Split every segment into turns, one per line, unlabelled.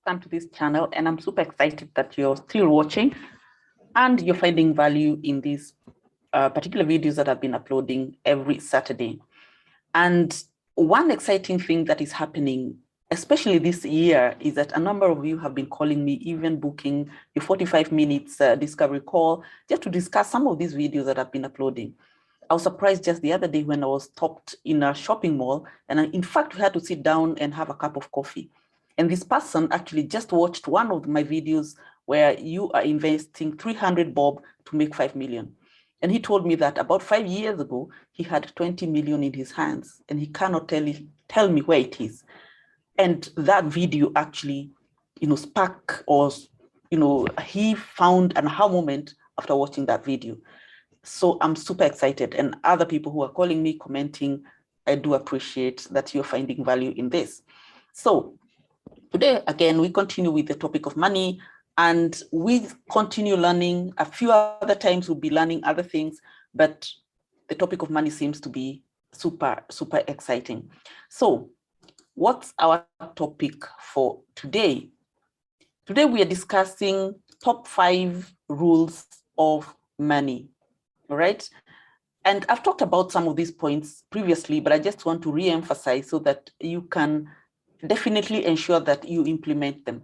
time to this channel, and I'm super excited that you're still watching and you're finding value in these particular videos that I've been uploading every Saturday. And one exciting thing that is happening, especially this year, is that a number of you have been calling me, even booking your 45 minutes discovery call, just to discuss some of these videos that I've been uploading. I was surprised just the other day when I was stopped in a shopping mall, and in fact, we had to sit down and have a cup of coffee. And this person actually just watched one of my videos where you are investing 300 bob to make 5 million. And he told me that about 5 years ago, he had 20 million in his hands and he cannot tell me where it is. And that video actually, spark or, he found an aha moment after watching that video. So I'm super excited, and other people who are calling me, commenting, I do appreciate that you're finding value in this. So today, again, we continue with the topic of money, and we continue learning. A few other times we'll be learning other things, but the topic of money seems to be super, super exciting. So what's our topic for today? Today, we are discussing top 5 rules of money. All right. And I've talked about some of these points previously, but I just want to re-emphasize so that you can definitely ensure that you implement them.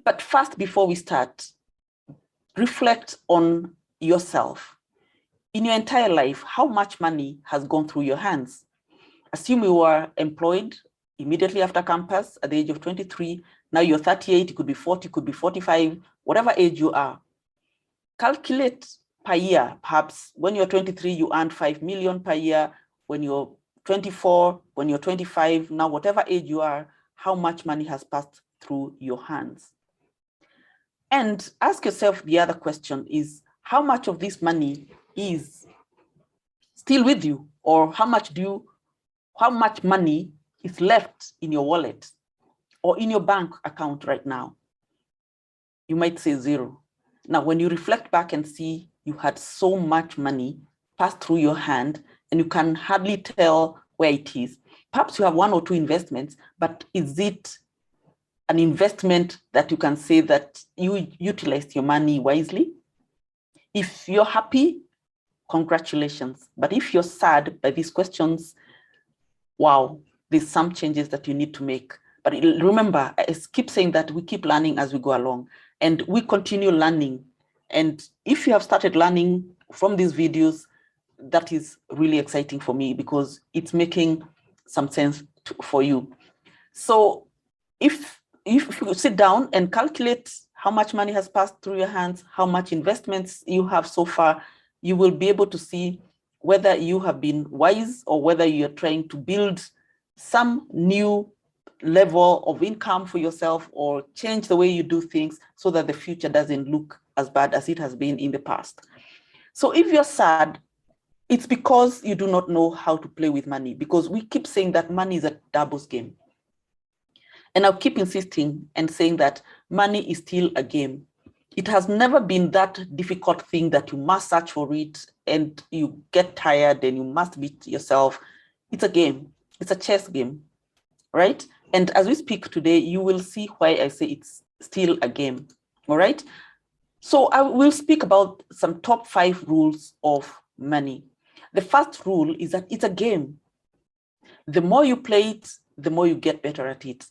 But first, before we start, reflect on yourself. In your entire life, how much money has gone through your hands? Assume you were employed immediately after campus at the age of 23. Now you're 38, it could be 40, it could be 45, whatever age you are. Calculate per year. Perhaps when you're 23, you earned 5 million per year. When you're 24, when you're 25, now whatever age you are, how much money has passed through your hands? And ask yourself the other question is, how much of this money is still with you? Or how much money is left in your wallet or in your bank account right now? You might say 0. Now, when you reflect back and see you had so much money pass through your hand and you can hardly tell where it is. Perhaps you have 1 or 2 investments, but is it an investment that you can say that you utilized your money wisely? If you're happy, congratulations. But if you're sad by these questions, wow, there's some changes that you need to make. But remember, I keep saying that we keep learning as we go along, and we continue learning. And if you have started learning from these videos, that is really exciting for me because it's making some sense for you. So if you sit down and calculate how much money has passed through your hands, how much investments you have so far, you will be able to see whether you have been wise or whether you're trying to build some new level of income for yourself or change the way you do things so that the future doesn't look as bad as it has been in the past. So if you're sad, it's because you do not know how to play with money, because we keep saying that money is a doubles game. And I'll keep insisting and saying that money is still a game. It has never been that difficult thing that you must search for it and you get tired and you must beat yourself. It's a game. It's a chess game, right? And as we speak today, you will see why I say it's still a game, all right? So I will speak about some top 5 rules of money. The first rule is that it's a game. The more you play it, the more you get better at it.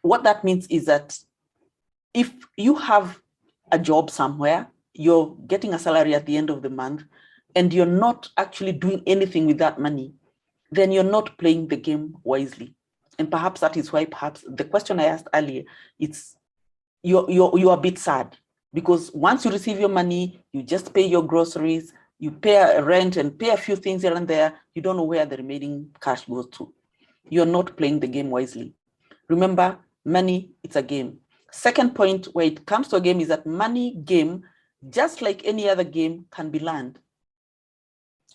What that means is that if you have a job somewhere, you're getting a salary at the end of the month, and you're not actually doing anything with that money, then you're not playing the game wisely. And perhaps that is why perhaps the question I asked earlier, it's you're a bit sad because once you receive your money, you just pay your groceries, you pay a rent and pay a few things here and there. You don't know where the remaining cash goes to. You're not playing the game wisely. Remember, money, it's a game. Second point where it comes to a game is that money game, just like any other game, can be learned.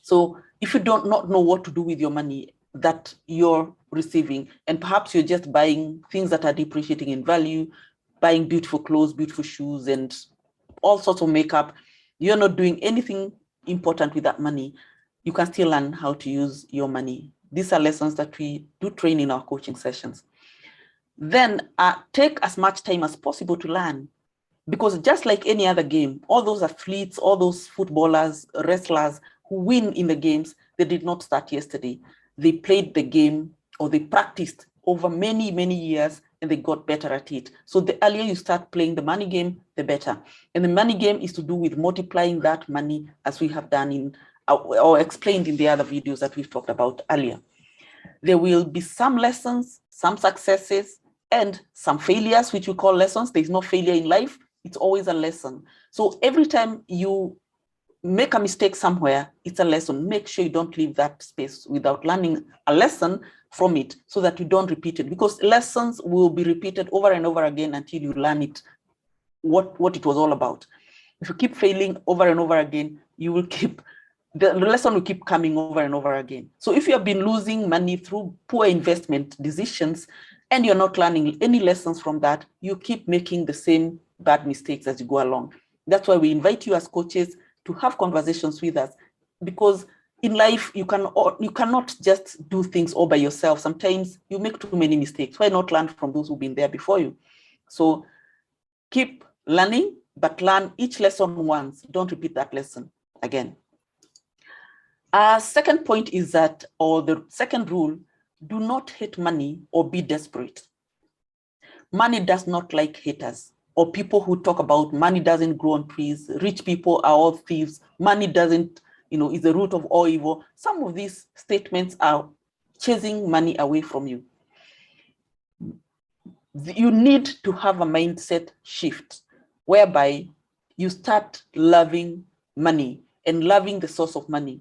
So if you don't not know what to do with your money that you're receiving, and perhaps you're just buying things that are depreciating in value, buying beautiful clothes, beautiful shoes, and all sorts of makeup, you're not doing anything important with that money, you can still learn how to use your money. These are lessons that we do train in our coaching sessions. then take as much time as possible to learn. Because just like any other game, all those athletes, all those footballers, wrestlers who win in the games, they did not start yesterday. They played the game or they practiced over many, many years and they got better at it. So the earlier you start playing the money game, the better. And the money game is to do with multiplying that money, as we have done in or explained in the other videos that we've talked about earlier. There will be some lessons, some successes, and some failures, which we call lessons. There's no failure in life. It's always a lesson. So every time you make a mistake somewhere, it's a lesson. Make sure you don't leave that space without learning a lesson from it so that you don't repeat it, because lessons will be repeated over and over again until you learn it, what it was all about. If you keep failing over and over again, you will keep, the lesson will keep coming over and over again. So if you have been losing money through poor investment decisions and you're not learning any lessons from that, you keep making the same bad mistakes as you go along. That's why we invite you as coaches to have conversations with us, because in life you cannot just do things all by yourself. Sometimes you make too many mistakes. Why not learn from those who've been there before you? So keep learning, but learn each lesson once. Don't repeat that lesson again. Second point is that, or the second rule, do not hate money or be desperate. Money does not like haters or people who talk about money doesn't grow on trees, rich people are all thieves, money doesn't, is the root of all evil. Some of these statements are chasing money away from you. You need to have a mindset shift whereby you start loving money and loving the source of money.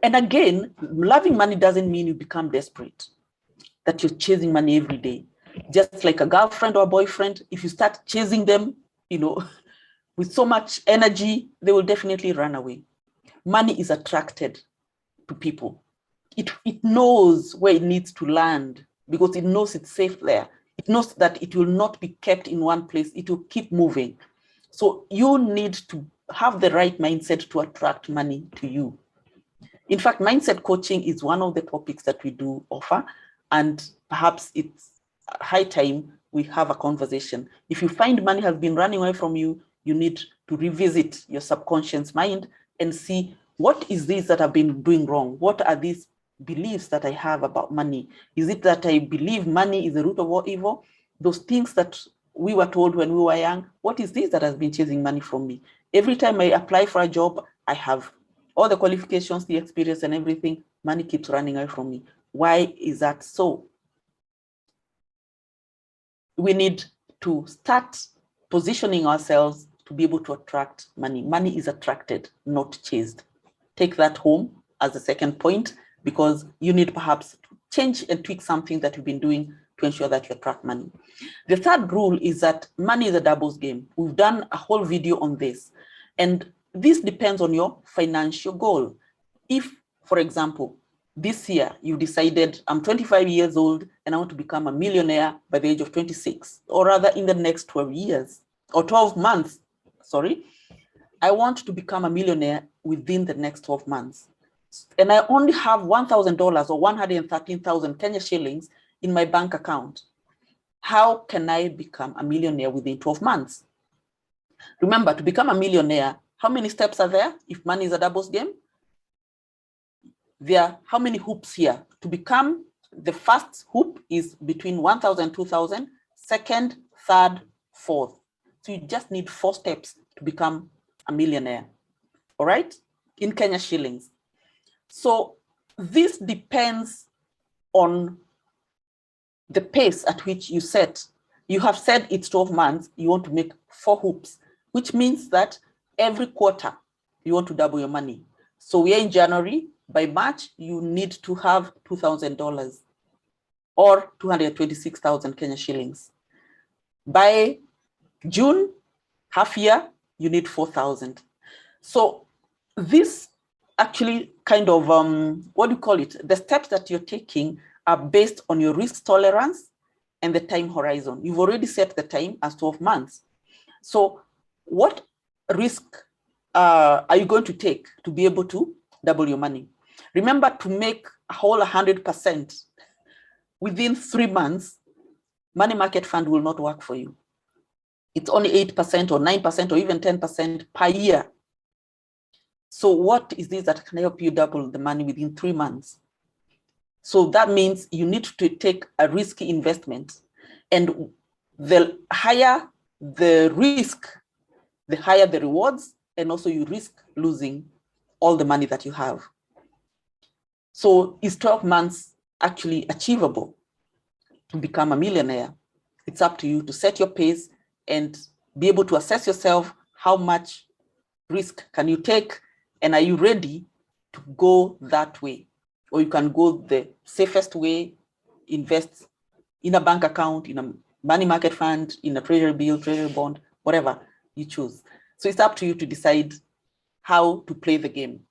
And again, loving money doesn't mean you become desperate, that you're chasing money every day. Just like a girlfriend or a boyfriend, if you start chasing them, with so much energy, they will definitely run away. Money is attracted to people. It knows where it needs to land because it knows it's safe there. It knows that it will not be kept in one place. It will keep moving. So you need to have the right mindset to attract money to you. In fact, mindset coaching is one of the topics that we do offer, and perhaps it's high time we have a conversation. If you find money has been running away from you, you need to revisit your subconscious mind and see, what is this that I've been doing wrong? What are these beliefs that I have about money? Is it that I believe money is the root of all evil? Those things that we were told when we were young, what is this that has been chasing money from me? Every time I apply for a job, I have all the qualifications, the experience and everything, money keeps running away from me. Why is that so? We need to start positioning ourselves to be able to attract money. Money is attracted, not chased. Take that home as the second point, because you need perhaps to change and tweak something that you've been doing to ensure that you attract money. The third rule is that money is a doubles game. We've done a whole video on this, and this depends on your financial goal. If, for example, this year you decided, I'm 25 years old and I want to become a millionaire by the age of 26, or rather in the next 12 years or 12 months, sorry, I want to become a millionaire within the next 12 months. And I only have $1,000 or 113,000 Kenya shillings in my bank account. How can I become a millionaire within 12 months? Remember, to become a millionaire, how many steps are there if money is a doubles game? There are how many hoops here? To become, the first hoop is between 1,000, 2,000, second, third, fourth. So you just need 4 steps to become a millionaire, all right? In Kenya shillings. So this depends on the pace at which you set. You have said it's 12 months, you want to make 4 hoops, which means that every quarter you want to double your money. So we are in January. By March, you need to have $2,000 or 226,000 Kenya shillings. By June, half year, you need 4,000. So this actually kind of, what do you call it? The steps that you're taking are based on your risk tolerance and the time horizon. You've already set the time as 12 months. So what risk are you going to take to be able to double your money? Remember, to make a whole 100% within 3 months, money market fund will not work for you. It's only 8% or 9% or even 10% per year. So what is this that can help you double the money within 3 months? So that means you need to take a risky investment, and the higher the risk, the higher the rewards, and also you risk losing all the money that you have. So is 12 months actually achievable to become a millionaire? It's up to you to set your pace and be able to assess yourself. How much risk can you take? And are you ready to go that way? Or you can go the safest way, invest in a bank account, in a money market fund, in a treasury bill, treasury bond, whatever you choose. So it's up to you to decide how to play the game.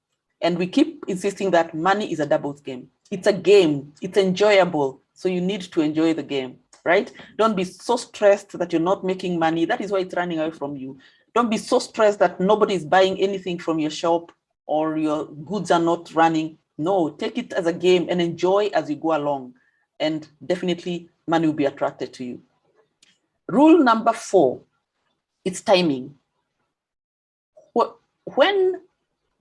And we keep insisting that money is a doubles game. It's a game, it's enjoyable. So you need to enjoy the game, right? Don't be so stressed that you're not making money. That is why it's running away from you. Don't be so stressed that nobody is buying anything from your shop or your goods are not running. No, take it as a game and enjoy as you go along. And definitely money will be attracted to you. Rule number 4, it's timing. When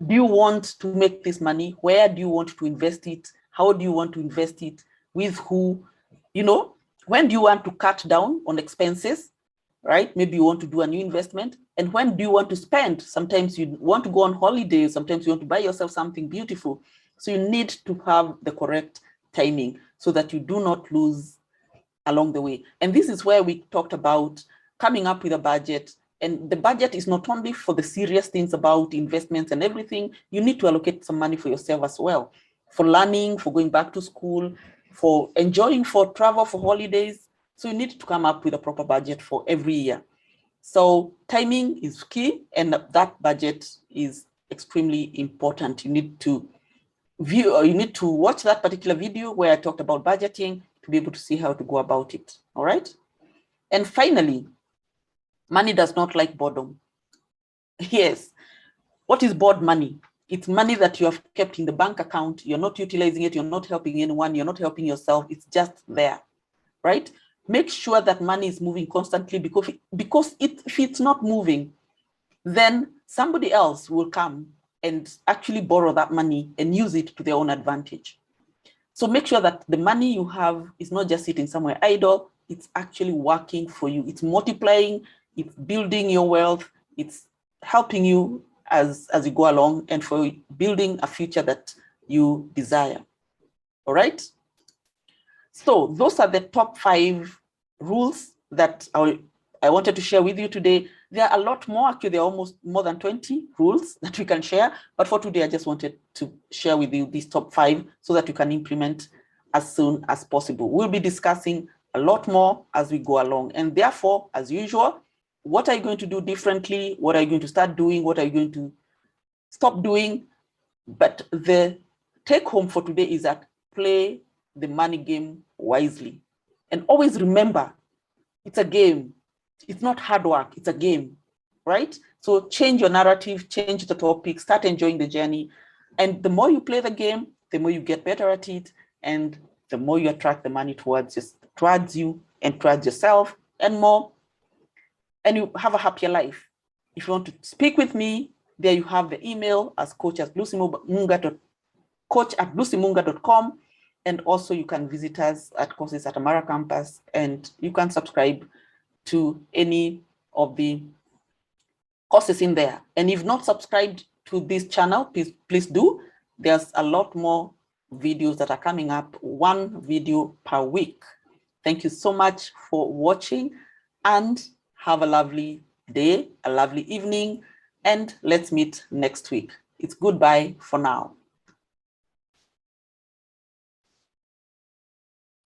do you want to make this money? Where do you want to invest it? How do you want to invest it? With who? You know, when do you want to cut down on expenses, right? Maybe you want to do a new investment. And when do you want to spend? Sometimes you want to go on holiday. Sometimes you want to buy yourself something beautiful. So you need to have the correct timing so that you do not lose along the way. And this is where we talked about coming up with a budget. And the budget is not only for the serious things about investments and everything. You need to allocate some money for yourself as well, for learning, for going back to school, for enjoying, for travel, for holidays. So you need to come up with a proper budget for every year. So timing is key, and that budget is extremely important. You need to view, or you need to watch that particular video where I talked about budgeting to be able to see how to go about it. All right. And finally, money does not like boredom. Yes. What is bored money? It's money that you have kept in the bank account. You're not utilizing it. You're not helping anyone. You're not helping yourself. It's just there, right? Make sure that money is moving constantly, because if it's not moving, then somebody else will come and actually borrow that money and use it to their own advantage. So make sure that the money you have is not just sitting somewhere idle. It's actually working for you. It's multiplying. It's building your wealth. It's helping you as you go along, and for building a future that you desire. All right. So those are the top 5 rules that I wanted to share with you today. There are a lot more. Actually, there are almost more than 20 rules that we can share. But for today, I just wanted to share with you these top 5 so that you can implement as soon as possible. We'll be discussing a lot more as we go along. And therefore, as usual, what are you going to do differently? What are you going to start doing? What are you going to stop doing? But the take home for today is that play the money game wisely. And always remember, it's a game. It's not hard work, it's a game, right? So change your narrative, change the topic, start enjoying the journey. And the more you play the game, the more you get better at it, and the more you attract the money towards you and towards yourself and more. And you have a happier life. If you want to speak with me, there you have the email as coach@lucymunga.com. And also you can visit us at Courses at Amara Campus, and you can subscribe to any of the courses in there. And if not subscribed to this channel, please do. There's a lot more videos that are coming up, 1 video per week. Thank you so much for watching, and have a lovely day, a lovely evening, and let's meet next week. It's goodbye for now.